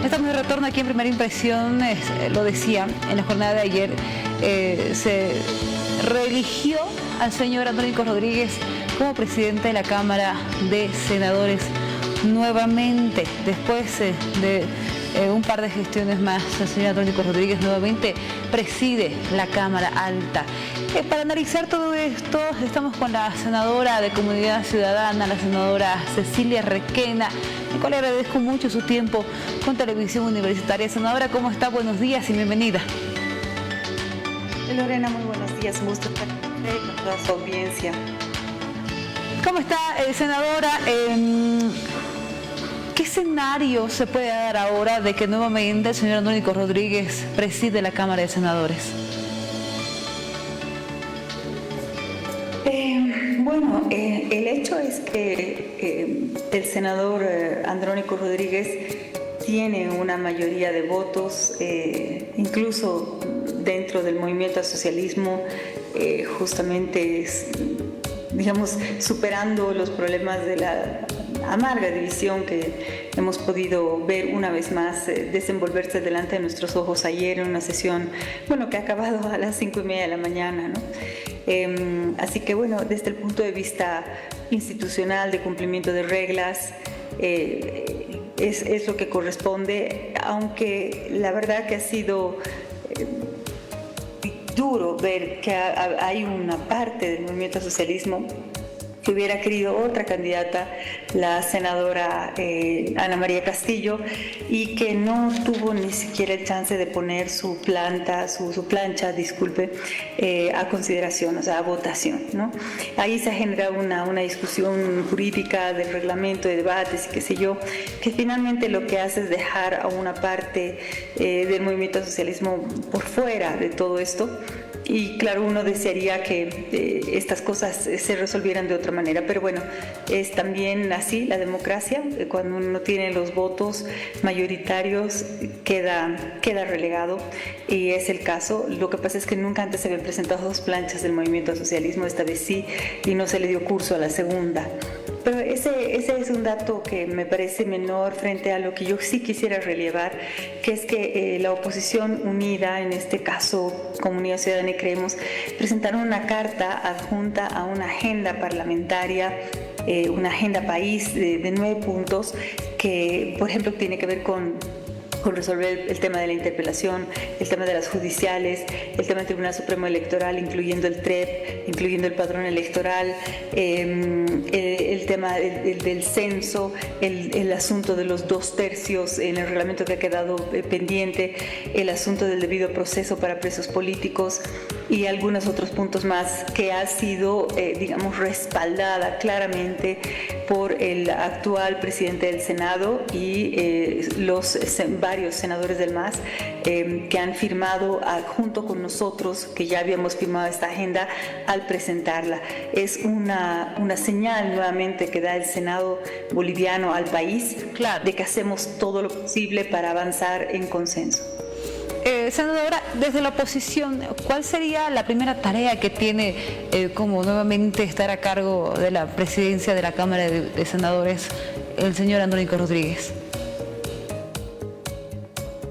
Estamos de retorno aquí en Primera Impresión. Lo decía, en la jornada de ayer se reeligió al señor Andrónico Rodríguez como presidente de la Cámara de Senadores nuevamente, después de un par de gestiones más. El señor Andrónico Rodríguez nuevamente preside la Cámara Alta. Para analizar todo esto estamos con la senadora de Comunidad Ciudadana, la senadora Cecilia Requena, a la cual le agradezco mucho su tiempo con Televisión Universitaria. Senadora, ¿cómo está? Buenos días y bienvenida. Lorena, muy buenos días, un gusto estar con toda su audiencia. ¿Cómo está, senadora? ¿Qué escenario se puede dar ahora de que nuevamente el señor Andrónico Rodríguez preside la Cámara de Senadores? El hecho es que el senador Andrónico Rodríguez tiene una mayoría de votos, incluso dentro del movimiento al socialismo, justamente digamos, superando los problemas de la amarga división que hemos podido ver una vez más desenvolverse delante de nuestros ojos ayer en una sesión, que ha acabado a las 5:30 de la mañana, ¿no? Así que desde el punto de vista institucional de cumplimiento de reglas, es lo que corresponde, aunque la verdad que ha sido duro ver que hay una parte del movimiento al socialismo que hubiera querido otra candidata, la senadora Ana María Castillo, y que no tuvo ni siquiera el chance de poner su plancha, a consideración, o sea, a votación, ¿no? Ahí se ha generado una discusión jurídica del reglamento, de debates y qué sé yo, que finalmente lo que hace es dejar a una parte del movimiento al socialismo por fuera de todo esto. Y claro, uno desearía que estas cosas se resolvieran de otra manera, pero es también así la democracia. Cuando uno tiene los votos mayoritarios queda relegado, y es el caso. Lo que pasa es que nunca antes se habían presentado dos planchas del movimiento al socialismo, esta vez sí, y no se le dio curso a la segunda. Pero ese es un dato que me parece menor frente a lo que yo sí quisiera relevar, que es que la oposición unida, en este caso Comunidad Ciudadana y Creemos, presentaron una carta adjunta a una agenda parlamentaria, una agenda país de 9 puntos, que por ejemplo tiene que ver con resolver el tema de la interpelación, el tema de las judiciales, el tema del Tribunal Supremo Electoral, incluyendo el TREP, incluyendo el padrón electoral, el tema del censo, el asunto de los 2/3 en el reglamento que ha quedado pendiente, el asunto del debido proceso para presos políticos y algunos otros puntos más, que ha sido, respaldada claramente por el actual presidente del Senado y los varios senadores del MAS que han firmado junto con nosotros, que ya habíamos firmado esta agenda al presentarla. Es una señal nuevamente que da el Senado boliviano al país, claro, de que hacemos todo lo posible para avanzar en consenso. Senadora, desde la oposición, ¿cuál sería la primera tarea que tiene como nuevamente estar a cargo de la presidencia de la Cámara de Senadores el señor Andrónico Rodríguez?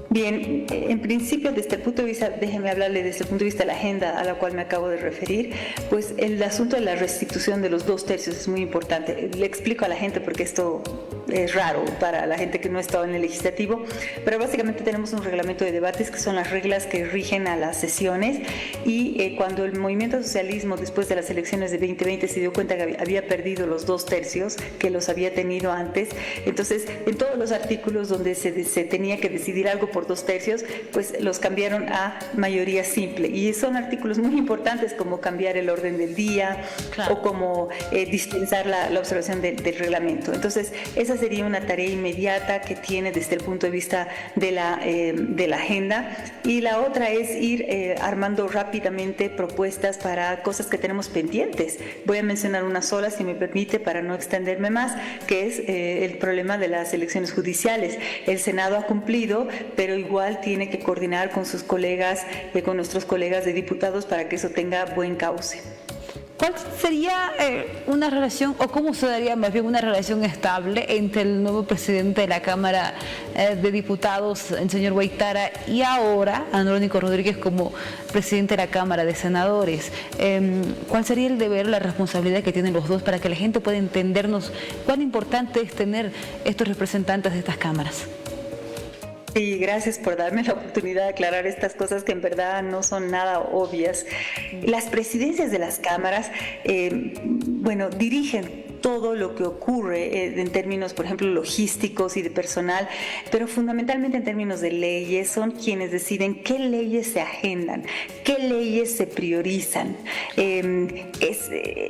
Bien, en principio, desde el punto de vista, déjeme hablarle desde el punto de vista de la agenda a la cual me acabo de referir, pues el asunto de la restitución de los 2/3 es muy importante. Le explico a la gente porque esto es raro para la gente que no ha estado en el legislativo, pero básicamente tenemos un reglamento de debates que son las reglas que rigen a las sesiones, y cuando el movimiento socialismo después de las elecciones de 2020 se dio cuenta que había perdido los 2/3 que los había tenido antes, entonces en todos los artículos donde se tenía que decidir algo por 2/3, pues los cambiaron a mayoría simple, y son artículos muy importantes como cambiar el orden del día, claro, o como dispensar la observación del reglamento. Entonces esa sería una tarea inmediata que tiene desde el punto de vista de la agenda, y la otra es ir armando rápidamente propuestas para cosas que tenemos pendientes. Voy a mencionar una sola, si me permite, para no extenderme más, que es el problema de las elecciones judiciales. El Senado ha cumplido, pero igual tiene que coordinar con sus colegas, con nuestros colegas de diputados, para que eso tenga buen cauce. ¿Cuál sería una relación, o cómo se daría más bien una relación estable entre el nuevo presidente de la Cámara de Diputados, el señor Huaytara, y ahora Andrónico Rodríguez como presidente de la Cámara de Senadores? ¿Cuál sería el deber, la responsabilidad que tienen los dos para que la gente pueda entendernos cuán importante es tener estos representantes de estas cámaras? Sí, gracias por darme la oportunidad de aclarar estas cosas que en verdad no son nada obvias. Las presidencias de las cámaras, dirigen todo lo que ocurre en términos, por ejemplo, logísticos y de personal, pero fundamentalmente en términos de leyes, son quienes deciden qué leyes se agendan, qué leyes se priorizan.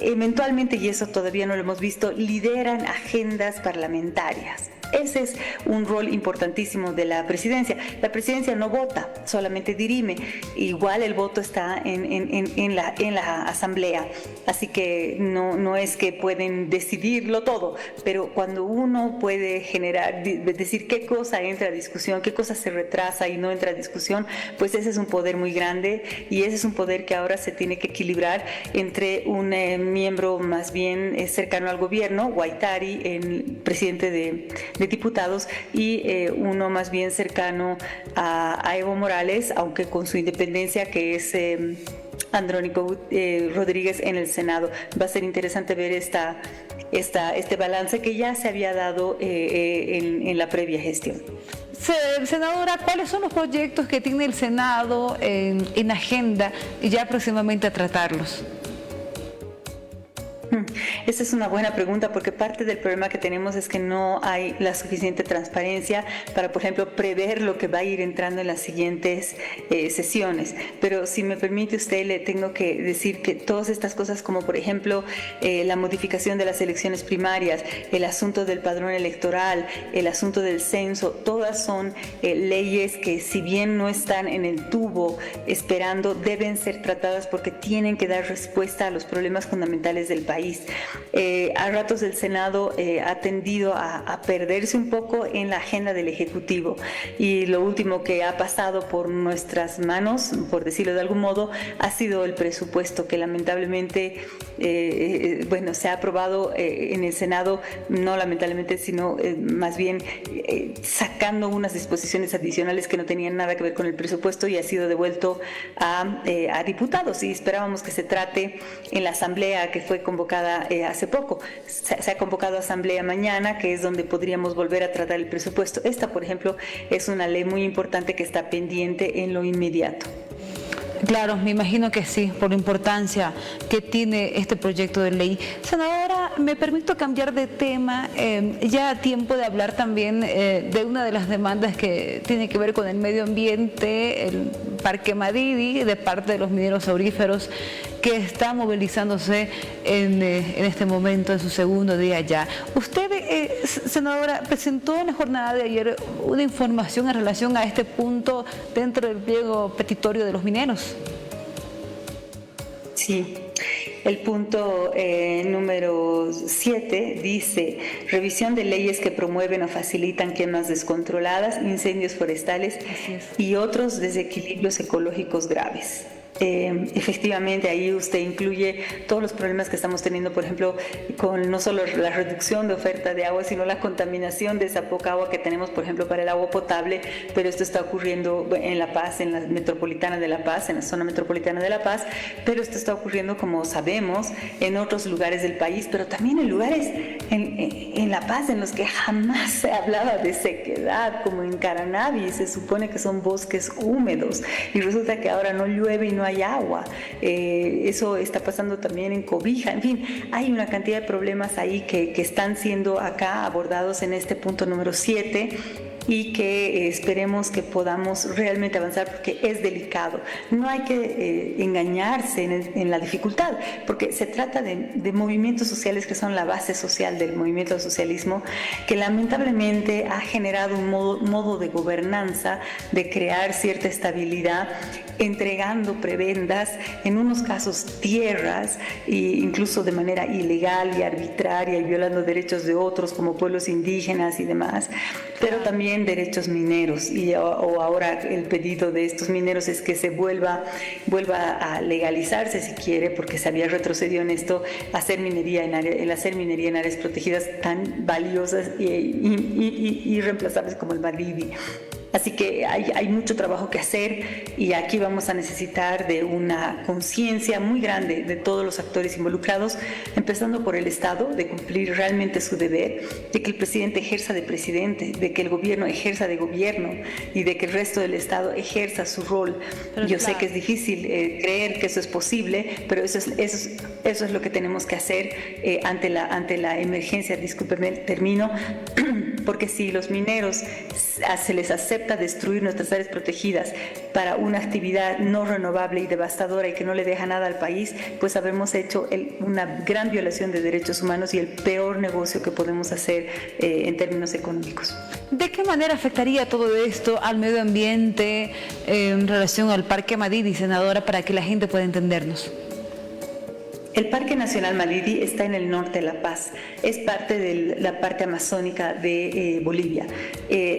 Eventualmente, y eso todavía no lo hemos visto, lideran agendas parlamentarias. Ese es un rol importantísimo de la presidencia. La presidencia no vota, solamente dirime. Igual el voto está en la asamblea, así que no es que pueden decidirlo todo, pero cuando uno puede decir qué cosa entra a discusión, qué cosa se retrasa y no entra a discusión, pues ese es un poder muy grande, y ese es un poder que ahora se tiene que equilibrar entre un miembro más bien cercano al gobierno, Huaytari, el presidente de diputados, y uno más bien cercano a Evo Morales, aunque con su independencia, que es Andrónico Rodríguez en el Senado. Va a ser interesante ver este balance que ya se había dado en la previa gestión. Senadora, ¿cuáles son los proyectos que tiene el Senado en agenda y ya próximamente a tratarlos? Esa es una buena pregunta, porque parte del problema que tenemos es que no hay la suficiente transparencia para, por ejemplo, prever lo que va a ir entrando en las siguientes sesiones. Pero si me permite usted, le tengo que decir que todas estas cosas, como por ejemplo la modificación de las elecciones primarias, el asunto del padrón electoral, el asunto del censo, todas son leyes que, si bien no están en el tubo esperando, deben ser tratadas porque tienen que dar respuesta a los problemas fundamentales del país. A ratos el Senado ha tendido a perderse un poco en la agenda del Ejecutivo, y lo último que ha pasado por nuestras manos, por decirlo de algún modo, ha sido el presupuesto, que lamentablemente se ha aprobado en el Senado, no lamentablemente, sino más bien sacando unas disposiciones adicionales que no tenían nada que ver con el presupuesto, y ha sido devuelto a diputados, y esperábamos que se trate en la asamblea que fue convocada hace poco. Se ha convocado asamblea mañana, que es donde podríamos volver a tratar el presupuesto. Esta, por ejemplo, es una ley muy importante que está pendiente en lo inmediato. Claro, me imagino que sí, por la importancia que tiene este proyecto de ley. Senadora, me permito cambiar de tema, ya a tiempo de hablar también de una de las demandas que tiene que ver con el medio ambiente, el Parque Madidi, de parte de los mineros auríferos, que está movilizándose en este momento, en su segundo día ya. Usted, senadora, presentó en la jornada de ayer una información en relación a este punto dentro del pliego petitorio de los mineros. Sí, el punto número 7 dice: revisión de leyes que promueven o facilitan quemas descontroladas, incendios forestales y otros desequilibrios ecológicos graves. Efectivamente, ahí usted incluye todos los problemas que estamos teniendo, por ejemplo, con no solo la reducción de oferta de agua, sino la contaminación de esa poca agua que tenemos, por ejemplo, para el agua potable. Pero esto está ocurriendo en La Paz, en la metropolitana de La Paz, en la zona metropolitana de La Paz, pero esto está ocurriendo, como sabemos, en otros lugares del país, pero también en lugares en La Paz en los que jamás se hablaba de sequedad, como en Caranavi. Se supone que son bosques húmedos y resulta que ahora no llueve y no hay agua. Eso está pasando también en Cobija. En fin, hay una cantidad de problemas ahí que están siendo acá abordados en este punto número 7, y que esperemos que podamos realmente avanzar, porque es delicado. No hay que engañarse en la dificultad, porque se trata de movimientos sociales que son la base social del movimiento del socialismo, que lamentablemente ha generado un modo de gobernanza, de crear cierta estabilidad, entregando prebendas, en unos casos tierras, e incluso de manera ilegal y arbitraria, y violando derechos de otros como pueblos indígenas y demás, pero también también derechos mineros, o ahora el pedido de estos mineros es que se vuelva a legalizarse, si quiere, porque se había retrocedido en esto, hacer minería en áreas protegidas tan valiosas e irreemplazables como el Malidi. Así que hay mucho trabajo que hacer, y aquí vamos a necesitar de una conciencia muy grande de todos los actores involucrados, empezando por el Estado, de cumplir realmente su deber, de que el presidente ejerza de presidente, de que el gobierno ejerza de gobierno y de que el resto del Estado ejerza su rol. Yo sé que es difícil creer que eso es posible, pero eso es lo que tenemos que hacer ante la emergencia. Discúlpeme, termino. Porque si los mineros se les acepta destruir nuestras áreas protegidas para una actividad no renovable y devastadora y que no le deja nada al país, pues habremos hecho una gran violación de derechos humanos y el peor negocio que podemos hacer en términos económicos. ¿De qué manera afectaría todo esto al medio ambiente en relación al Parque Madidi, senadora, para que la gente pueda entendernos? El Parque Nacional Malidi está en el norte de La Paz, es parte de la parte amazónica de Bolivia.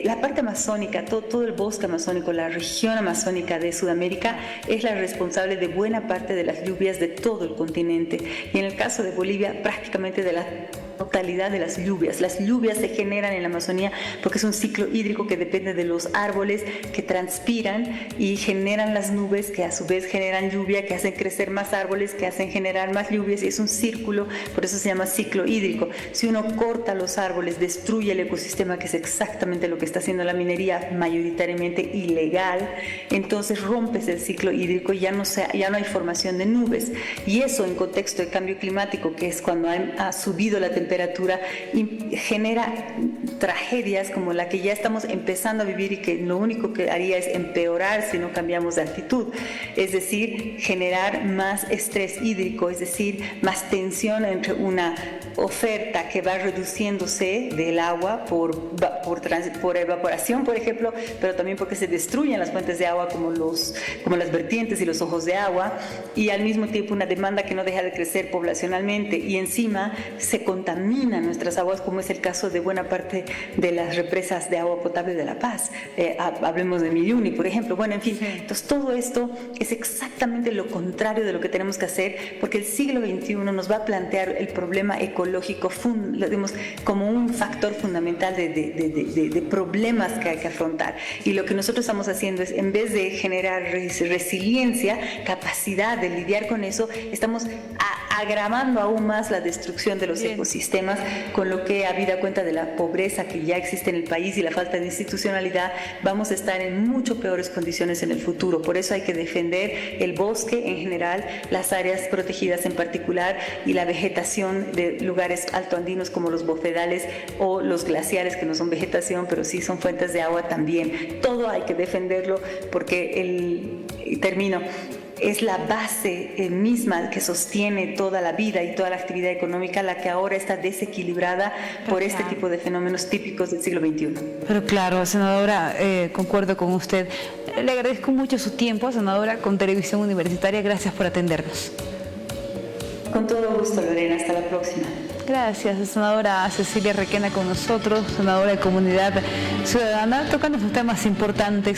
La parte amazónica, todo el bosque amazónico, la región amazónica de Sudamérica es la responsable de buena parte de las lluvias de todo el continente, y en el caso de Bolivia prácticamente de la totalidad de las lluvias. Las lluvias se generan en la Amazonía porque es un ciclo hídrico que depende de los árboles que transpiran y generan las nubes, que a su vez generan lluvia, que hacen crecer más árboles, que hacen generar más lluvias, y es un círculo, por eso se llama ciclo hídrico. Si uno corta los árboles, destruye el ecosistema, que es exactamente lo que está haciendo la minería, mayoritariamente ilegal, entonces rompes el ciclo hídrico y ya no hay formación de nubes. Y eso, en contexto de cambio climático, que es cuando ha subido la temperatura, genera tragedias como la que ya estamos empezando a vivir, y que lo único que haría es empeorar si no cambiamos de actitud, es decir, generar más estrés hídrico, es decir, más tensión entre una oferta que va reduciéndose del agua por evaporación, por ejemplo, pero también porque se destruyen las fuentes de agua como las vertientes y los ojos de agua, y al mismo tiempo una demanda que no deja de crecer poblacionalmente, y encima se contamina nuestras aguas, como es el caso de buena parte de las represas de agua potable de La Paz. Hablemos de Milluni, por ejemplo. Bueno, en fin, entonces todo esto es exactamente lo contrario de lo que tenemos que hacer, porque el siglo XXI nos va a plantear el problema ecológico como un factor fundamental de problemas que hay que afrontar. Y lo que nosotros estamos haciendo es, en vez de generar resiliencia, capacidad de lidiar con eso, estamos agravando aún más la destrucción de los ecosistemas, con lo que, habida cuenta de la pobreza que ya existe en el país y la falta de institucionalidad, vamos a estar en mucho peores condiciones en el futuro. Por eso hay que defender el bosque en general, las áreas protegidas en particular, y la vegetación de lugares altoandinos como los bofedales o los glaciares, que no son vegetación, pero sí son fuentes de agua también. Todo hay que defenderlo, porque es la base misma que sostiene toda la vida y toda la actividad económica, la que ahora está desequilibrada por este tipo de fenómenos típicos del siglo XXI. Pero claro, senadora, concuerdo con usted. Le agradezco mucho su tiempo, senadora, con Televisión Universitaria. Gracias por atendernos. Con todo gusto, Lorena. Hasta la próxima. Gracias, senadora Cecilia Requena con nosotros, senadora de Comunidad Ciudadana, tocando sus temas importantes.